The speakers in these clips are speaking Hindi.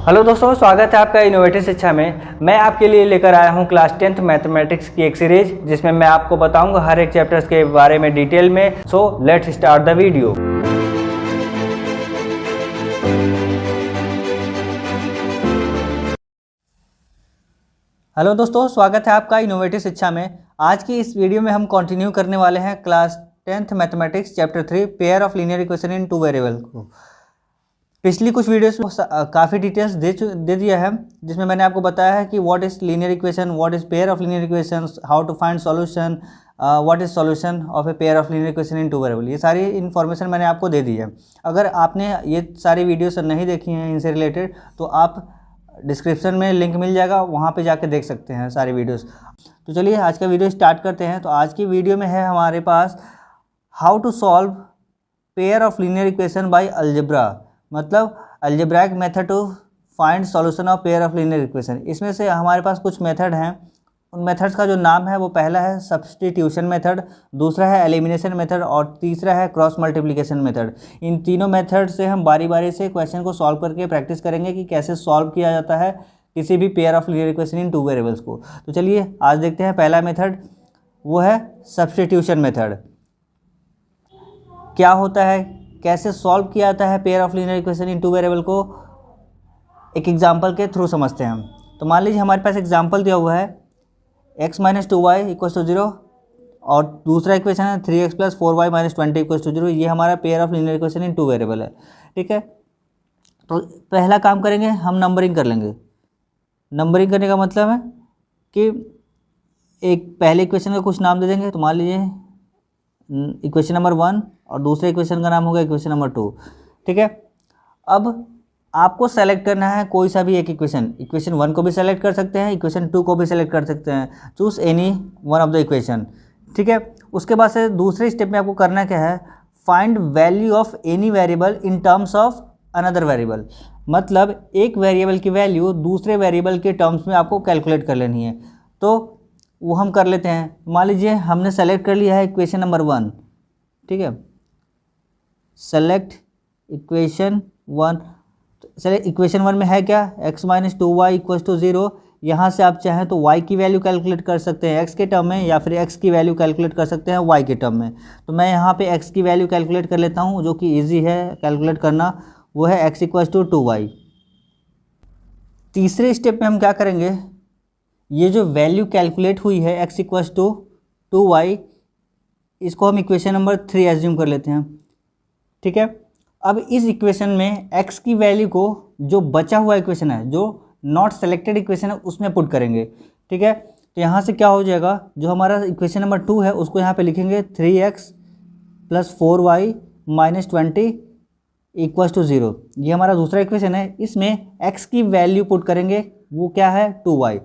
हेलो दोस्तों, स्वागत है आपका इनोवेटिव शिक्षा में। मैं आपके लिए लेकर आया हूं क्लास 10th मैथमेटिक्स की एक सीरीज जिसमें मैं आपको बताऊंगा हर एक चैप्टर्स के बारे में डिटेल में। So let's start the video. Hello दोस्तों, स्वागत है आपका इनोवेटिव शिक्षा में। आज की इस वीडियो में हम कंटिन्यू करने वाले हैं class 10th mathematics chapter 3 pair of linear equation in two variable को। पिछली कुछ वीडियोस में काफ़ी डिटेल्स दे दिया है, जिसमें मैंने आपको बताया है कि what is linear equation, what is pair of linear equations, how to find solution, what is solution of a pair of linear equation in two variable. ये सारी इन्फॉर्मेशन मैंने आपको दे दी है। अगर आपने ये सारी वीडियोस नहीं देखी हैं इनसे रिलेटेड, तो आप डिस्क्रिप्शन में लिंक मिल जाएगा, वहाँ पे जाके देख सकते हैं सारी वीडियोस। तो चलिए आज का वीडियो स्टार्ट करते हैं। तो आज की वीडियो में है हमारे पास how to solve pair of linear equation by algebra, मतलब algebraic method to find solution of pair of linear equation. इसमें से हमारे पास कुछ मेथड हैं। उन मेथड्स का जो नाम है वो पहला है सब्स्टिट्यूशन मेथड, दूसरा है एलिमिनेशन मेथड और तीसरा है क्रॉस मल्टीप्लिकेशन मेथड। इन तीनों मेथड से हम बारी बारी से क्वेश्चन को सॉल्व करके प्रैक्टिस करेंगे कि कैसे सॉल्व किया जाता है किसी भी pair of linear equation in two variables को। तो चलिए आज देखते हैं पहला मेथड, वो है सब्स्टिट्यूशन मेथड। क्या होता है, कैसे सॉल्व किया जाता है pair of linear equation in two variable को, एक एग्जांपल के थ्रू समझते हैं हम। तो मान लीजिए हमारे पास एग्जांपल दिया हुआ है x - 2y = 0 और दूसरा इक्वेशन है 3x + 4y - 20 = 0। ये हमारा pair of linear equation in two variable है। ठीक है, तो पहला काम करेंगे हम नंबरिंग कर लेंगे। नंबरिंग करने का मतलब है कि एक पहले इक्वेशन का कुछ नाम दे देंगे। तो मान लीजिए इक्वेशन नंबर 1 और दूसरे इक्वेशन का नाम होगा इक्वेशन नंबर 2। ठीक है, अब आपको सेलेक्ट करना है कोई सा भी एक इक्वेशन। इक्वेशन 1 को भी सेलेक्ट कर सकते हैं, इक्वेशन 2 को भी सेलेक्ट कर सकते हैं। Choose any one of the equation. ठीक है, उसके बाद से दूसरे स्टेप में आपको करना क्या है, find value of any variable in terms of another variable. मतलब एक वेरिएबल की वैल्यू दूसरे वेरिएबल के टर्म्स में आपको कैलकुलेट कर लेनी है। तो वो हम कर लेते हैं। मान लीजिए हमने सेलेक्ट कर लिया है इक्वेशन नंबर 1। ठीक है, सेलेक्ट इक्वेशन 1। चलिए इक्वेशन 1 में है क्या, x - 2y = 0। यहाँ से आप चाहें तो y की वैल्यू कैलकुलेट कर सकते हैं x के टर्म में, या फिर x की वैल्यू कैलकुलेट कर सकते हैं y के टर्म में। तो मैं यहाँ पे x की वैल्यू कैलकुलेट कर लेता हूँ, जो कि ईजी है कैलकुलेट करना। वो है x = 2y। तीसरे स्टेप में हम क्या करेंगे, ये जो वैल्यू कैलकुलेट हुई है x = 2y, इसको हम इक्वेशन नंबर 3 एज्यूम कर लेते हैं। ठीक है, अब इस इक्वेशन में x की वैल्यू को जो बचा हुआ इक्वेशन है, जो नॉट सेलेक्टेड इक्वेशन है, उसमें पुट करेंगे। ठीक है, तो यहाँ से क्या हो जाएगा, जो हमारा इक्वेशन नंबर 2 है उसको यहाँ पे लिखेंगे 3x + 4y - 20 = 0। ये हमारा दूसरा इक्वेशन है। इसमें x की वैल्यू पुट करेंगे, वो क्या है 2y।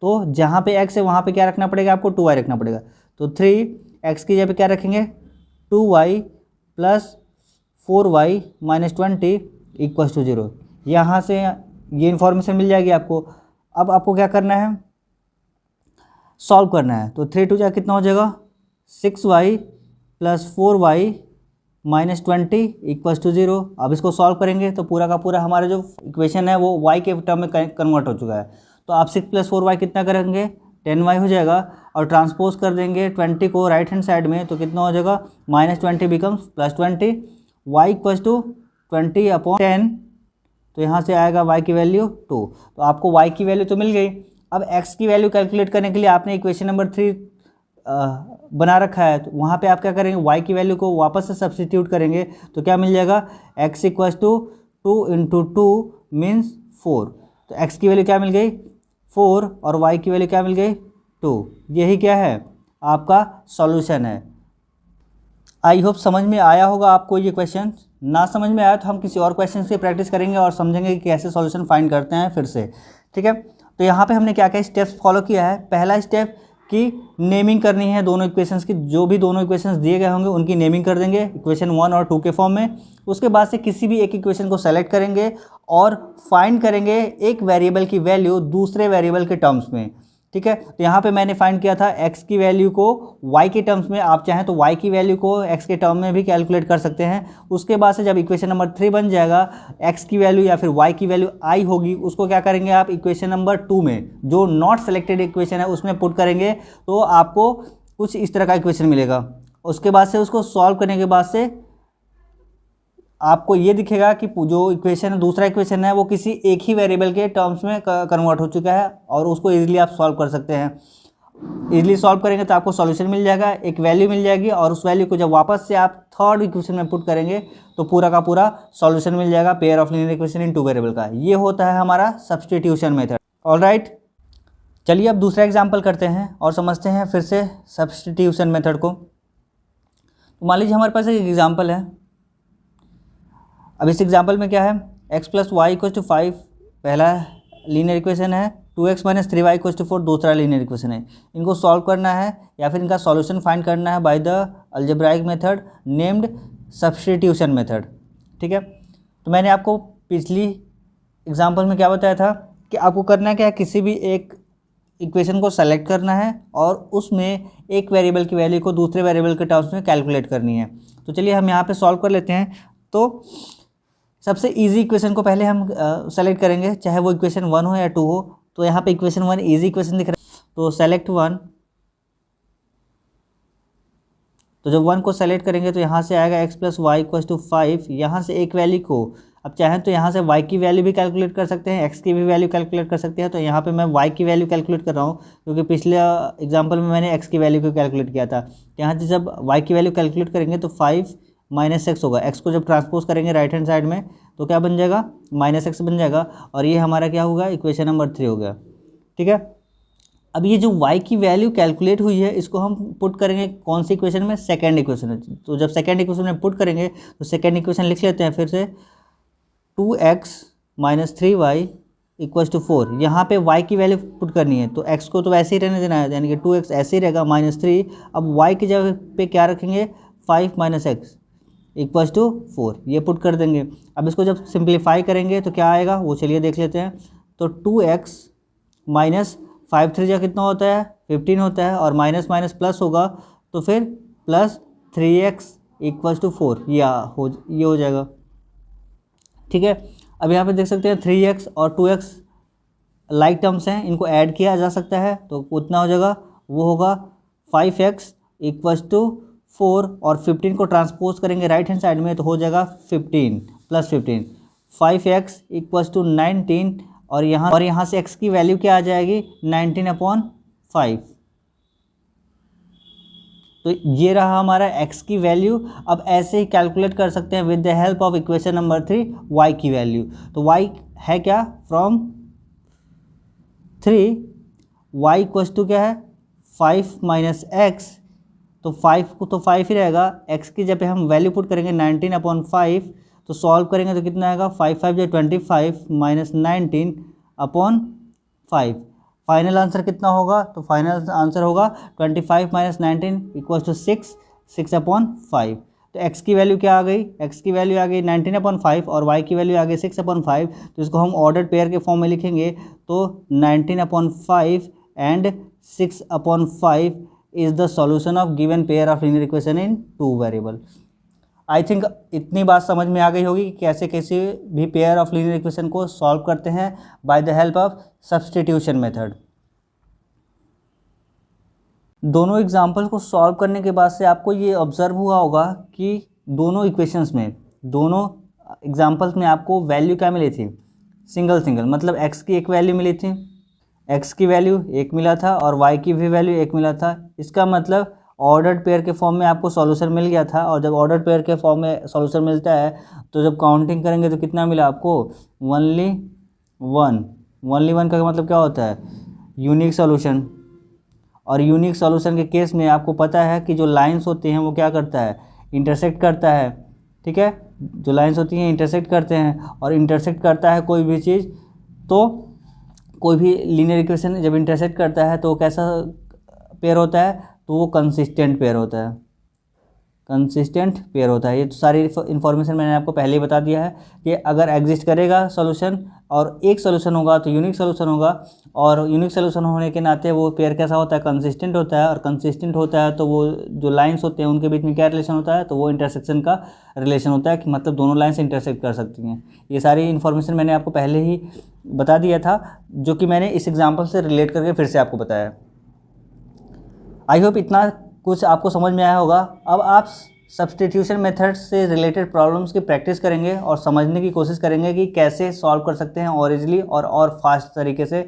तो जहाँ पे x है वहाँ पे क्या रखना पड़ेगा, आपको 2y रखना पड़ेगा। तो 3x की जगह पे क्या रखेंगे 2y + 4y - 20 = 0। यहाँ से ये इन्फॉर्मेशन मिल जाएगी आपको। अब आपको क्या करना है, सॉल्व करना है। तो 3 × 2 कितना हो जाएगा, 6y + 4y - 20 = 0। अब इसको सॉल्व करेंगे तो पूरा का पूरा हमारा जो इक्वेशन है वो y के टर्म में कन्वर्ट हो चुका है। तो आप 6 + 4y कितना करेंगे, 10y हो जाएगा। और ट्रांसपोज कर देंगे 20 को राइट हैंड साइड में, तो कितना हो जाएगा, -20 बिकम्स +20, y = 20/10। तो यहाँ से आएगा y की वैल्यू 2। तो आपको y की वैल्यू तो मिल गई। अब x की वैल्यू कैलकुलेट करने के लिए आपने इक्वेशन नंबर 3 बना रखा है। तो वहाँ पे आप क्या करेंगे, y की वैल्यू को वापस से सब्स्टिट्यूट करेंगे। तो क्या मिल जाएगा, x = 2 × 2 मीन्स 4। तो x की वैल्यू क्या मिल गई, 4, और y की वैल्यू क्या मिल गई, 2। यही क्या है, आपका सॉल्यूशन है। आई होप समझ में आया होगा आपको ये क्वेश्चन। ना समझ में आया तो हम किसी और क्वेश्चन की प्रैक्टिस करेंगे और समझेंगे कि कैसे सॉल्यूशन फाइंड करते हैं फिर से। ठीक है, तो यहाँ पे हमने क्या क्या स्टेप्स फॉलो किया है। पहला स्टेप कि नेमिंग करनी है दोनों इक्वेशंस की। जो भी दोनों इक्वेशंस दिए गए होंगे उनकी नेमिंग कर देंगे इक्वेशन 1 और 2 के फॉर्म में। उसके बाद से किसी भी एक इक्वेशन को सेलेक्ट करेंगे और फाइंड करेंगे एक वेरिएबल की वैल्यू दूसरे वेरिएबल के टर्म्स में। ठीक है। तो यहाँ पे मैंने फाइंड किया था x की वैल्यू को y के टर्म्स में, आप चाहें तो y की वैल्यू को x के टर्म में भी कैलकुलेट कर सकते हैं। उसके बाद से जब इक्वेशन नंबर 3 बन जाएगा, x की वैल्यू या फिर y की वैल्यू i होगी, उसको क्या करेंगे आप इक्वेशन नंबर 2 में जो नॉट सेलेक्टेड इक्वेशन है उसमें पुट करेंगे, तो आपको कुछ इस तरह का इक्वेशन मिलेगा। उसके बाद से उसको सॉल्व करने के बाद से आपको ये दिखेगा कि जो इक्वेशन दूसरा इक्वेशन है वो किसी एक ही वेरिएबल के टर्म्स में कन्वर्ट हो चुका है और उसको इजीली आप सॉल्व कर सकते हैं। इजीली सॉल्व करेंगे तो आपको सॉल्यूशन मिल जाएगा, एक वैल्यू मिल जाएगी, और उस वैल्यू को जब वापस से आप थर्ड इक्वेशन में पुट करेंगे तो पूरा का पूरा सॉल्यूशन मिल जाएगा pair of linear equation in two variable का। ये होता है हमारा सब्स्टिट्यूशन मेथड। ऑलराइट, चलिए अब दूसरा एग्जाम्पल करते हैं और समझते हैं फिर से सब्स्टिट्यूशन मेथड को। तो मान लीजिए हमारे पास एक एग्जाम्पल है। अब इस एग्जाम्पल में क्या है, x plus y equal to 5 पहला लीनियर इक्वेशन है, 2x minus 3y equal to 4 दूसरा लीनियर इक्वेशन है। इनको सॉल्व करना है या फिर इनका सॉल्यूशन फाइंड करना है by the algebraic method named substitution method. ठीक है, तो मैंने आपको पिछली एग्जाम्पल में क्या बताया था कि आपको करना क्या है, किसी भी एक इक्वेशन को सेलेक्ट करना है और उसमें एक वेरिएबल की वैल्यू को दूसरे वेरिएबल के टर्म्स में कैलकुलेट करनी है। तो चलिए हम यहाँ पे सॉल्व कर लेते हैं। तो सबसे इजी इक्वेशन को पहले हम सेलेक्ट करेंगे, चाहे वो इक्वेशन 1 हो या 2 हो। तो यहाँ पे इक्वेशन 1 इजी इक्वेशन दिख रहा है, तो सेलेक्ट 1। तो जब 1 को सेलेक्ट करेंगे तो यहाँ से आएगा x plus y equal to 5। यहाँ से एक वैल्यू को अब चाहें तो यहाँ से y की वैल्यू भी कैलकुलेट कर सकते हैं, x की भी वैल्यू कैलकुलेट कर सकते हैं। तो यहाँ पे मैं y की वैल्यू कैलकुलेट कर रहा हूँ क्योंकि पिछले एग्जाम्पल में मैंने x की वैल्यू को कैलकुलेट किया था। यहाँ से जब y की वैल्यू कैलकुलेट करेंगे तो 5 माइनस एक्स होगा। x को जब ट्रांसपोज करेंगे राइट हैंड साइड में तो क्या बन जाएगा, माइनस एक्स बन जाएगा, और ये हमारा क्या होगा, इक्वेशन नंबर 3 हो गया। ठीक है, अब ये जो y की वैल्यू कैलकुलेट हुई है इसको हम पुट करेंगे कौन सी इक्वेशन में, सेकेंड इक्वेशन में। तो जब सेकेंड इक्वेशन में पुट करेंगे तो सेकेंड इक्वेशन लिख लेते हैं फिर से, 2x minus 3y equal to 4। यहाँ पे y की वैल्यू पुट करनी है, तो x को तो वैसे ही रहने देना है, यानी कि 2x ऐसे ही रहेगा माइनस 3। अब y की जगह पे क्या रखेंगे, 5 माइनस एक्स इक्वल टू 4, ये पुट कर देंगे। अब इसको जब सिंप्लीफाई करेंगे तो क्या आएगा वो चलिए देख लेते हैं। तो 2x माइनस 5 3 कितना होता है, 15 होता है, और माइनस माइनस प्लस होगा तो फिर प्लस 3x इक्वल टू 4, ये हो जाएगा। ठीक है, अब यहाँ पे देख सकते हैं 3x और 2x लाइक टर्म्स हैं, इनको ऐड किया जा सकता है, तो उतना हो जाएगा, वो होगा 5x इक्वल टू 4, और 15 को ट्रांसपोज करेंगे राइट हैंड साइड में तो हो जाएगा 15 प्लस 15, 5x इक्वल टू 19, और यहाँ से x की वैल्यू क्या आ जाएगी, 19/5। तो ये रहा हमारा x की वैल्यू। अब ऐसे ही कैलकुलेट कर सकते हैं with the help of equation number 3 y की वैल्यू। तो y है क्या, फ्रॉम 3 y इक्वल टू क्या है, 5 माइनस एक्स, तो 5 को तो 5 ही रहेगा, x की जब हम वैल्यू पुट करेंगे 19/5, तो सॉल्व करेंगे तो कितना आएगा, 5 5 जो 25 माइनस 19/5। फाइनल आंसर कितना होगा, तो फाइनल आंसर होगा 25 माइनस 19 इक्वल टू 6/5। तो x की वैल्यू क्या आ गई, x की वैल्यू आ गई 19/5 और y की वैल्यू आ गई 6/5। तो इसको हम ऑर्डर्ड पेयर के फॉर्म में लिखेंगे, तो 19/5 and 6/5 is the solution of given pair of linear equation in two variable। I think इतनी बात समझ में आ गई होगी कि कैसे कैसे भी पेयर ऑफ लीनियर इक्वेशन को सॉल्व करते हैं by the help of substitution method. दोनों एग्जाम्पल को सॉल्व करने के बाद से आपको ये ऑब्जर्व हुआ होगा कि दोनों इक्वेशंस में, दोनों एग्जाम्पल्स में आपको वैल्यू क्या मिली थी, सिंगल सिंगल, मतलब x की एक वैल्यू मिली थी, x की वैल्यू 1 मिला था और y की भी वैल्यू 1 मिला था। इसका मतलब ऑर्डर्ड पेयर के फॉर्म में आपको सॉल्यूशन मिल गया था, और जब ऑर्डर्ड पेयर के फॉर्म में सॉल्यूशन मिलता है तो जब काउंटिंग करेंगे तो कितना मिला आपको, ओनली वन का मतलब क्या होता है, यूनिक सॉल्यूशन। और यूनिक सॉल्यूशन के केस में आपको पता है कि जो लाइंस होती हैं वो क्या करता है, इंटरसेक्ट करता है। ठीक है, जो लाइंस होती हैं इंटरसेक्ट करते हैं, और इंटरसेक्ट करता है कोई भी चीज़, तो कोई भी लीनियर इक्वेशन जब इंटरसेक्ट करता है तो कैसा पेयर होता है, तो वो कंसिस्टेंट पेयर होता है, कंसिस्टेंट पेयर होता है। ये तो सारी इन्फॉर्मेशन मैंने आपको पहले ही बता दिया है कि अगर एग्जिस्ट करेगा सॉल्यूशन और एक सोल्यूशन होगा तो यूनिक सोल्यूशन होगा, और यूनिक सोल्यूशन होने के नाते वो पेयर कैसा होता है, कंसिस्टेंट होता है, और कंसिस्टेंट होता है तो वो जो लाइंस होते हैं उनके बीच में क्या रिलेशन होता है, तो वो इंटरसेक्शन का रिलेशन होता है, कि मतलब दोनों लाइन्स इंटरसेक्ट कर सकती हैं। ये सारी इन्फॉर्मेशन मैंने आपको पहले ही बता दिया था, जो कि मैंने इस एग्जाम्पल से रिलेट करके फिर से आपको बताया। आई होप इतना कुछ आपको समझ में आया होगा। अब आप सब्स्टिट्यूशन मेथड से रिलेटेड प्रॉब्लम्स की प्रैक्टिस करेंगे और समझने की कोशिश करेंगे कि कैसे सॉल्व कर सकते हैं और इजीली और फास्ट तरीके से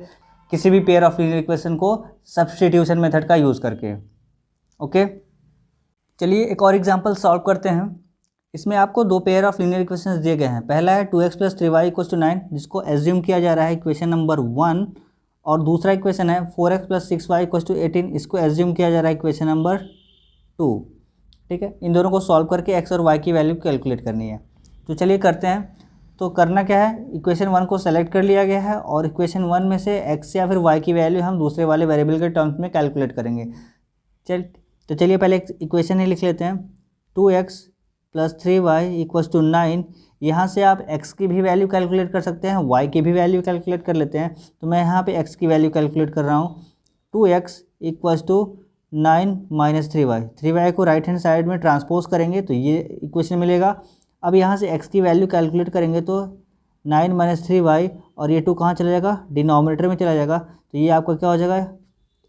किसी भी पेयर ऑफ लीनियर इक्वेशन को सब्स्टिट्यूशन मेथड का यूज़ करके। ओके, चलिए एक और एग्जांपल सॉल्व करते हैं। इसमें आपको दो पेयर ऑफ लीनियर इक्वेशंस दिए गए हैं। पहला है 2x + 3y = 9, जिसको एज्यूम किया जा रहा है इक्वेशन नंबर 1, और दूसरा इक्वेशन है 4x + 6y = 18, इसको एज्यूम किया जा रहा है इक्वेशन नंबर 2। ठीक है, इन दोनों को सॉल्व करके x और y की वैल्यू कैलकुलेट करनी है। तो चलिए करते हैं। तो करना क्या है, इक्वेशन 1 को सेलेक्ट कर लिया गया है और इक्वेशन 1 में से x या फिर y की वैल्यू हम दूसरे वाले वेरिएबल के टर्म्स में कैलकुलेट करेंगे। तो चलिए पहले एक इक्वेशन ही लिख लेते हैं। 2x + 3y = 9। यहाँ से आप x की भी वैल्यू कैलकुलेट कर सकते हैं, y की भी वैल्यू कैलकुलेट कर लेते हैं। तो मैं यहाँ पे x की वैल्यू कैलकुलेट कर रहा हूँ। 2x = 9 - 3y, 3y को राइट हैंड साइड में ट्रांसपोज करेंगे तो ये इक्वेशन मिलेगा। अब यहाँ से x की वैल्यू कैलकुलेट करेंगे तो 9 - 3y, और ये 2 कहाँ चला जाएगा, डिनोमिनेटर में चला जाएगा। तो ये आपका क्या हो जाएगा,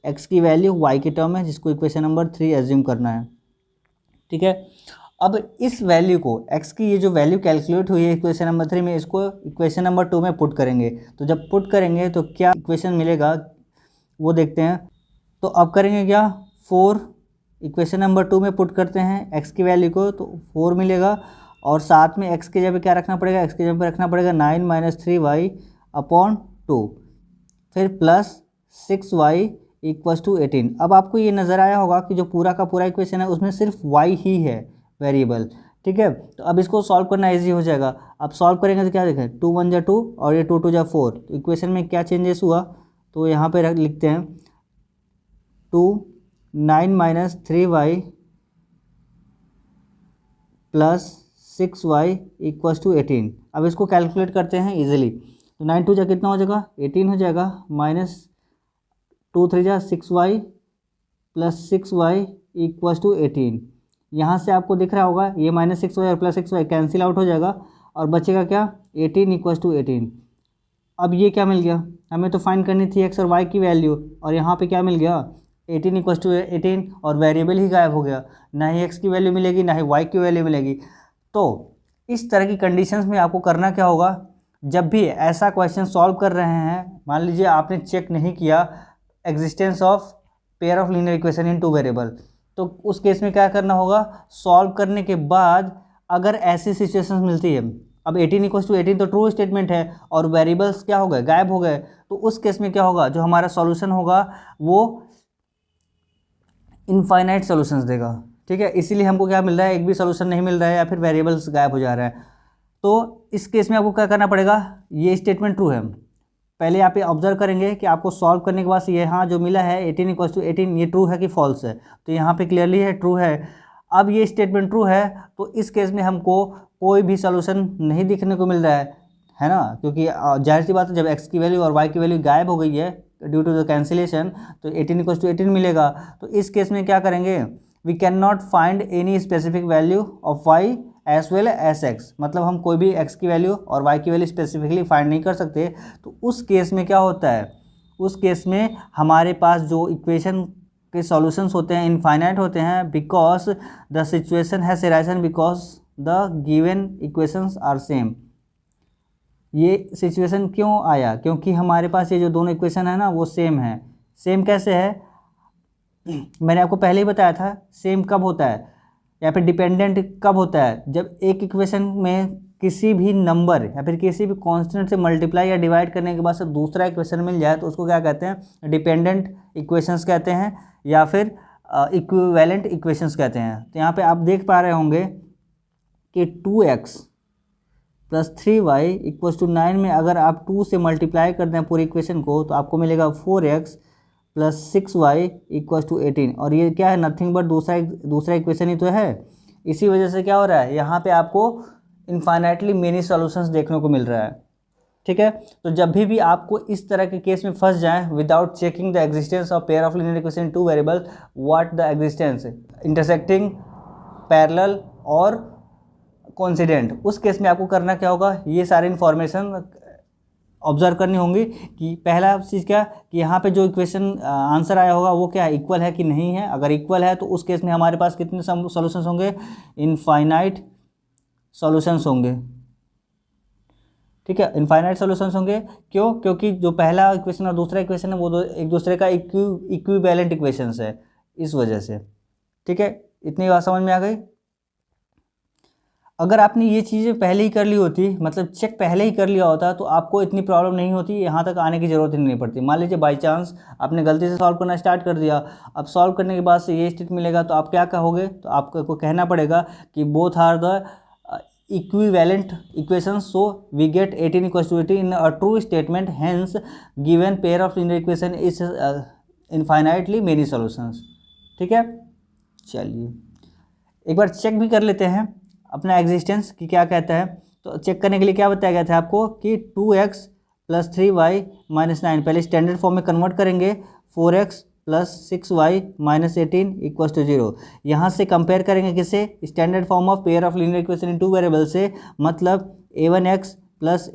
x की वैल्यू y की टर्म है, जिसको इक्वेशन नंबर 3 एज्यूम करना है। ठीक है, अब इस वैल्यू को x की ये जो वैल्यू कैलकुलेट हुई है इक्वेशन नंबर 3 में, इसको इक्वेशन नंबर 2 में पुट करेंगे। तो जब पुट करेंगे तो क्या इक्वेशन मिलेगा वो देखते हैं। तो अब करेंगे क्या, 4 इक्वेशन नंबर 2 में पुट करते हैं x की वैल्यू को, तो 4 मिलेगा, और साथ में x के जगह क्या रखना पड़ेगा, x के जगह पर रखना पड़ेगा 9 - 3y / 2, फिर प्लस 6y = 18। अब आपको ये नज़र आया होगा कि जो पूरा का पूरा इक्वेशन है उसमें सिर्फ y ही है वेरिएबल। ठीक है, तो अब इसको सॉल्व करना इजी हो जाएगा। अब सॉल्व करेंगे तो क्या देखें, 2 × 1 = 2 और ये 2 × 2 = 4। तो इक्वेशन में क्या चेंजेस हुआ, तो यहाँ पे लिखते हैं 2 9 - 3y + 6y = 18। अब इसको कैलकुलेट करते हैं इजीली। तो 9 × 2 = कितना हो जाएगा, 18 हो जाएगा, -2 × 3 = 6y + 6y = 18। यहाँ से आपको दिख रहा होगा ये -6y और +6y कैंसिल आउट हो जाएगा, और बचेगा क्या, 18 = 18। अब ये क्या मिल गया, हमें तो फाइंड करनी थी x और y की वैल्यू, और यहाँ पे क्या मिल गया, 18 = 18, और वेरिएबल ही गायब हो गया। ना ही x की वैल्यू मिलेगी, ना ही y की वैल्यू मिलेगी। तो इस तरह की कंडीशंस में आपको करना क्या होगा, जब भी ऐसा क्वेश्चन सॉल्व कर रहे हैं, मान लीजिए आपने चेक नहीं किया existence of pair of linear equation in 2 variable, तो उस केस में क्या करना होगा, सॉल्व करने के बाद अगर ऐसी सिचुएशंस मिलती है, अब 18 = 18 तो ट्रू स्टेटमेंट है और वेरिएबल्स क्या हो गए, गायब हो गए, तो उस केस में क्या होगा, जो हमारा सॉल्यूशन होगा वो इनफाइनाइट सॉल्यूशंस देगा। ठीक है, इसीलिए हमको क्या मिल रहा है, एक भी सॉल्यूशन नहीं मिल रहा है या फिर वेरिएबल्स गायब हो जा रहा है। तो इस केस में आपको क्या करना पड़ेगा, ये स्टेटमेंट ट्रू है, पहले आप ये ऑब्जर्व करेंगे कि आपको सॉल्व करने के बाद ये यहाँ जो मिला है 18 = 18, ये ट्रू है कि फॉल्स है, तो यहाँ पे क्लियरली है ट्रू है। अब ये स्टेटमेंट ट्रू है तो इस केस में हमको कोई भी सॉल्यूशन नहीं दिखने को मिल रहा है ना, क्योंकि जाहिर सी बात है जब x की वैल्यू और y की वैल्यू गायब हो गई है ड्यू टू द कैंसिलेशन, तो 18 = 18 मिलेगा। तो इस केस में क्या करेंगे, we can not find any specific value of y as well as x, मतलब हम कोई भी x की वैल्यू और y की वैल्यू स्पेसिफिकली फाइंड नहीं कर सकते। तो उस केस में क्या होता है, उस केस में हमारे पास जो इक्वेशन के सॉल्यूशंस होते हैं इनफाइनाइट होते हैं, because the situation has arisen because the given equations are same. ये सिचुएशन क्यों आया, क्योंकि हमारे पास ये जो दोनों इक्वेशन है ना वो सेम है। सेम कैसे है, मैंने आपको पहले ही बताया था, सेम कब होता है या फिर डिपेंडेंट कब होता है, जब एक इक्वेशन में किसी भी नंबर या फिर किसी भी कांस्टेंट से मल्टीप्लाई या डिवाइड करने के बाद से दूसरा इक्वेशन मिल जाए तो उसको क्या कहते हैं, डिपेंडेंट इक्वेशंस कहते हैं या फिर इक्विवेलेंट इक्वेशंस कहते हैं। तो यहाँ पे आप देख पा रहे होंगे कि 2x + 3y = 9 में अगर आप 2 से मल्टीप्लाई करते हैं पूरी इक्वेशन को तो आपको मिलेगा 4x + 6y = 18, और ये क्या है, नथिंग बट दूसरा इक्वेशन ही तो है। इसी वजह से क्या हो रहा है, यहाँ पे आपको इनफाइनाइटली मेनी सॉल्यूशंस देखने को मिल रहा है। ठीक है। तो जब भी आपको इस तरह के केस में फंस जाएं without checking the existence of pair of linear equation two variable, what the existence intersecting, parallel और कोइंसिडेंट, उस केस में आपको करना क्या होगा, ये सारी इन्फॉर्मेशन ऑब्जर्व करनी होंगी कि पहला चीज़ क्या कि यहाँ पे जो इक्वेशन आंसर आया होगा वो क्या इक्वल है कि नहीं है। अगर इक्वल है तो उस केस में हमारे पास कितने सॉल्यूशंस होंगे, इनफाइनाइट सॉल्यूशंस होंगे। ठीक है, इनफाइनाइट सॉल्यूशंस होंगे। क्यों? क्योंकि जो पहला इक्वेशन और दूसरा इक्वेशन है वो एक दूसरे का इक्विवेलेंट इक्वेशंस है, इस वजह से। ठीक है, इतनी बात समझ में आ गई। अगर आपने ये चीज़ें पहले ही कर ली होती, मतलब चेक पहले ही कर लिया होता, तो आपको इतनी प्रॉब्लम नहीं होती, यहाँ तक आने की ज़रूरत ही नहीं पड़ती। मान लीजिए बाई चांस आपने गलती से सॉल्व करना स्टार्ट कर दिया, अब सॉल्व करने के बाद से ये स्टेट मिलेगा तो आप क्या कहोगे, तो आपको कहना पड़ेगा कि both are the equivalent equations, so we get 18 equals to 18 in a true statement, hence given pair of linear equation is infinitely many solutions। ठीक है, चलिए एक बार चेक भी कर लेते हैं अपना एग्जिस्टेंस कि क्या कहता है। तो चेक करने के लिए क्या बताया गया था आपको कि 2x + 3y - 9, पहले स्टैंडर्ड फॉर्म में कन्वर्ट करेंगे, 4x + 6y - 18 = 0। यहाँ से कंपेयर करेंगे किसे, standard form of pair of linear equation in two variable से, मतलब a1x +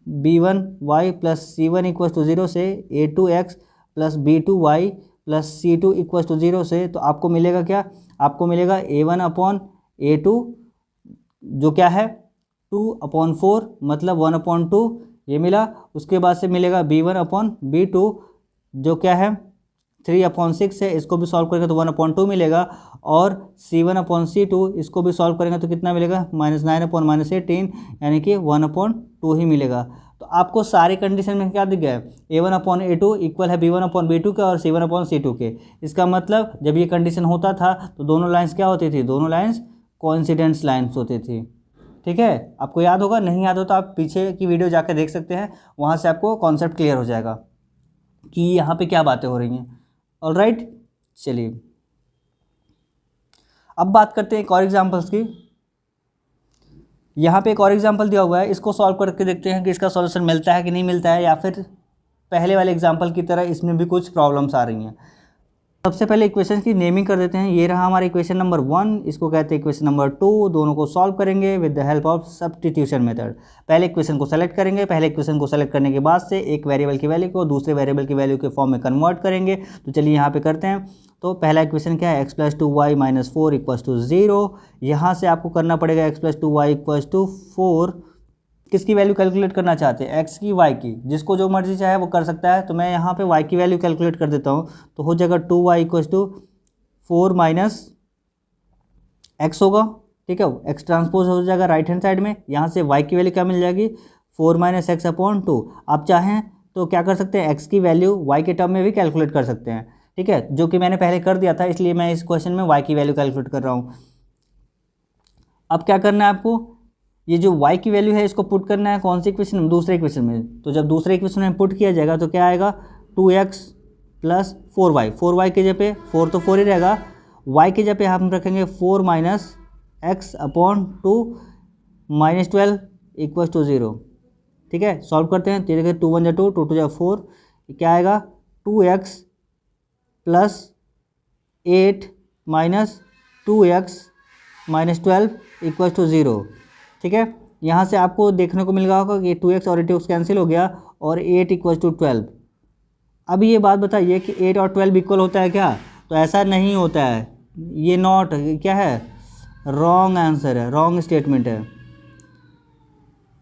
b1y + c1 = 0 से a2x + b2y + c2 = 0 से। तो आपको मिलेगा क्या, आपको मिलेगा a1/a2 जो क्या है 2/4, मतलब 1/2 ये मिला। उसके बाद से मिलेगा b1/b2 जो क्या है 3/6 है, इसको भी सॉल्व करेंगे तो 1/2 मिलेगा। और c1/c2 इसको भी सॉल्व करेंगे तो कितना मिलेगा, -9/-18 यानी कि 1/2 ही मिलेगा। तो आपको सारे कंडीशन में क्या दिख गया है, a1/a2 इक्वल है b1/b2 के और c1/c2 के। इसका मतलब जब ये कंडीशन होता था तो दोनों लाइन्स क्या होती थी, दोनों लाइन्स कोइंसिडेंस लाइन्स होती थी। ठीक है, आपको याद होगा, नहीं याद हो तो आप पीछे की वीडियो जाकर देख सकते हैं, वहाँ से आपको कॉन्सेप्ट क्लियर हो जाएगा कि यहाँ पे क्या बातें हो रही हैं। ऑलराइट, चलिए अब बात करते हैं एक और एग्जांपल्स की। यहाँ पे एक और एग्जांपल दिया हुआ है, इसको सॉल्व करके देखते हैं कि इसका सॉल्यूशन मिलता है कि नहीं मिलता है, या फिर पहले वाले एग्जांपल की तरह इसमें भी कुछ प्रॉब्लम्स आ रही हैं। सबसे पहले इक्वेशन की नेमिंग कर देते हैं। ये रहा हमारा इक्वेशन नंबर 1, इसको कहते हैं इक्वेशन नंबर 2। दोनों को सॉल्व करेंगे with the help of substitution method. पहले इक्वेशन को सेलेक्ट करेंगे, पहले इक्वेशन को सेलेक्ट करने के बाद से एक वेरिएबल की वैल्यू को दूसरे वेरिएबल की वैल्यू के फॉर्म में कन्वर्ट करेंगे। तो चलिए यहाँ पे करते हैं। तो पहला इक्वेशन क्या है, x + 2y - 4 = 0। यहाँ से आपको करना पड़ेगा x + 2y = 4। किसकी वैल्यू कैलकुलेट करना चाहते हैं, x की y की, जिसको जो मर्जी चाहे वो कर सकता है। तो मैं यहाँ पे y की वैल्यू कैलकुलेट कर देता हूँ। तो हो जाएगा 2y = 4 - x होगा। ठीक है, x ट्रांसपोज हो जाएगा राइट हैंड साइड में। यहाँ से y की वैल्यू क्या मिल जाएगी, 4 - x/2। आप चाहें तो क्या कर सकते हैं, x की वैल्यू y के टर्म में भी कैलकुलेट कर सकते हैं। ठीक है, जो कि मैंने पहले कर दिया था, इसलिए मैं इस क्वेश्चन में y की वैल्यू कैलकुलेट कर रहा हूँ। अब क्या करना है आपको, ये जो y की वैल्यू है इसको पुट करना है कौन सी इक्वेशन में, दूसरे इक्वेशन में। तो जब दूसरे इक्वेशन में पुट किया जाएगा तो क्या आएगा, 2x + 4y। 4y के जगह 4 तो 4 ही रहेगा, y के जगह हम रखेंगे 4 - x/2 - 12 = 0। ठीक है, सॉल्व करते हैं। 3 2 1 2 2 2 4, क्या आएगा 2x + 8 - 2x - 12 = 0। ठीक है, यहाँ से आपको देखने को मिल रहा होगा कि 2x और 8x कैंसिल हो गया और 8 = 12। अब ये बात बताइए कि 8 और 12 इक्वल होता है क्या, तो ऐसा नहीं होता है। ये नॉट क्या है, रॉन्ग आंसर है, रॉन्ग स्टेटमेंट है,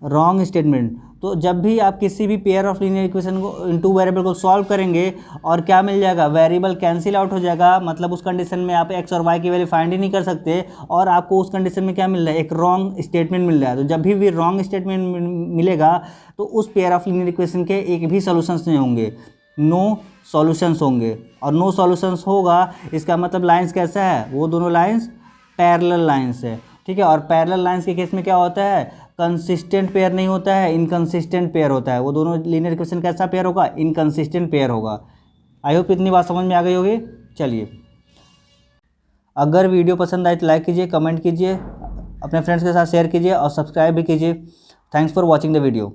रॉन्ग स्टेटमेंट। तो जब भी आप किसी भी पेयर ऑफ लीनियर इक्वेशन को इनटू वेरिएबल को सॉल्व करेंगे और क्या मिल जाएगा, वेरिएबल कैंसिल आउट हो जाएगा, मतलब उस कंडीशन में आप x और y की वैल्यू फाइंड ही नहीं कर सकते, और आपको उस कंडीशन में क्या मिल रहा है, एक रॉन्ग स्टेटमेंट मिल रहा है। तो जब भी रॉन्ग स्टेटमेंट मिलेगा तो उस पेयर ऑफ लीनियर इक्वेशन के एक भी सॉल्यूशंस नहीं होंगे, नो सॉल्यूशंस होंगे। और नो सॉल्यूशंस होगा इसका मतलब लाइंस कैसा है, वो दोनों लाइंस पैरेलल लाइंस है। ठीक है, और पैरेलल लाइंस के केस में क्या होता है, कंसिस्टेंट पेयर नहीं होता है, इनकंसिस्टेंट पेयर होता है। वो दोनों लीनियर इक्वेशन कैसा पेयर होगा, इनकंसिस्टेंट पेयर होगा। आई होप इतनी बात समझ में आ गई होगी। चलिए, अगर वीडियो पसंद आए तो लाइक कीजिए, कमेंट कीजिए, अपने फ्रेंड्स के साथ शेयर कीजिए और सब्सक्राइब भी कीजिए। Thanks for watching the video.